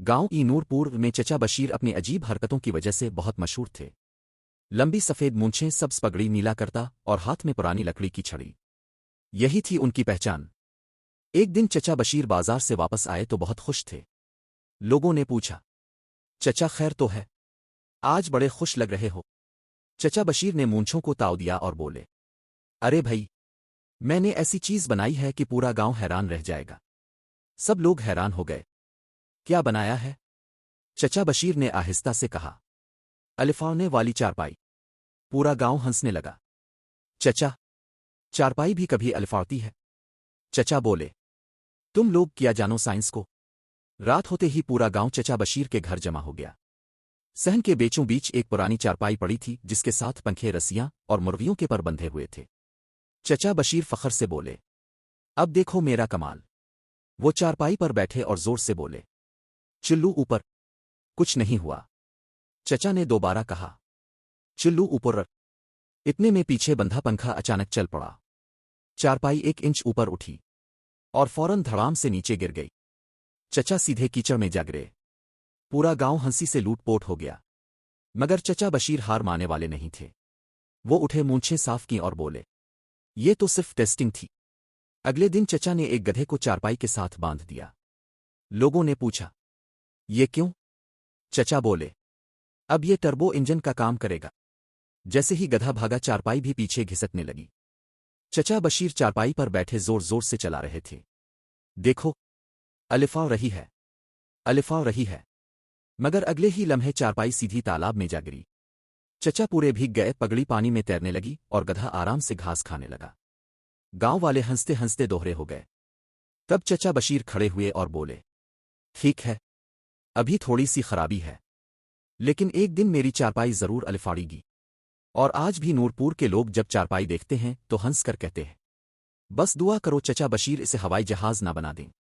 गांव ई नूरपुर में चचा बशीर अपनी अजीब हरकतों की वजह से बहुत मशहूर थे। लंबी सफ़ेद मूंछें, सब्ज पगड़ी, नीला करता और हाथ में पुरानी लकड़ी की छड़ी, यही थी उनकी पहचान। एक दिन चचा बशीर बाजार से वापस आए तो बहुत खुश थे। लोगों ने पूछा, चचा खैर तो है? आज बड़े खुश लग रहे हो। चचा बशीर ने मूंछों को ताव दिया और बोले, अरे भाई, मैंने ऐसी चीज बनाई है कि पूरा गांव हैरान रह जाएगा। सब लोग हैरान हो गए। क्या बनाया है? चचा बशीर ने आहिस्ता से कहा, अलिफाने वाली चारपाई। पूरा गांव हंसने लगा। चचा, चारपाई भी कभी अलिफाती है? चचा बोले, तुम लोग क्या जानो साइंस को। रात होते ही पूरा गांव चचा बशीर के घर जमा हो गया। सहन के बीचों बीच एक पुरानी चारपाई पड़ी थी जिसके साथ पंखे, रस्सियां और मुर्गियों के पर बंधे हुए थे। चचा बशीर फखर से बोले, अब देखो मेरा कमाल। वो चारपाई पर बैठे और जोर से बोले, चिल्लू ऊपर। कुछ नहीं हुआ। चचा ने दोबारा कहा, चिल्लू ऊपर रख। इतने में पीछे बंधा पंखा अचानक चल पड़ा। चारपाई 1 इंच ऊपर उठी और फौरन धड़ाम से नीचे गिर गई। चचा सीधे कीचड़ में जा गिरे। पूरा गांव हंसी से लूटपोट हो गया। मगर चचा बशीर हार मानने वाले नहीं थे। वो उठे, मूंछें साफ की और बोले, ये तो सिर्फ टेस्टिंग थी। अगले दिन चचा ने एक गधे को चारपाई के साथ बांध दिया। लोगों ने पूछा, ये क्यों? चचा बोले, अब ये टर्बो इंजन का काम करेगा। जैसे ही गधा भागा, चारपाई भी पीछे घिसकने लगी। चचा बशीर चारपाई पर बैठे जोर जोर से चला रहे थे, देखो, अलिफा रही है, अलिफा रही है। मगर अगले ही लम्हे चारपाई सीधी तालाब में जा गिरी। चचा पूरे भीग गए, पगड़ी पानी में तैरने लगी और गधा आराम से घास खाने लगा। गांव वाले हंसते हंसते दोहरे हो गए। तब चचा बशीर खड़े हुए और बोले, ठीक है, अभी थोड़ी सी खराबी है, लेकिन एक दिन मेरी चारपाई जरूर अलिफाड़ेगी। और आज भी नूरपुर के लोग जब चारपाई देखते हैं तो हंस कर कहते हैं, बस दुआ करो चचा बशीर इसे हवाई जहाज ना बना दें।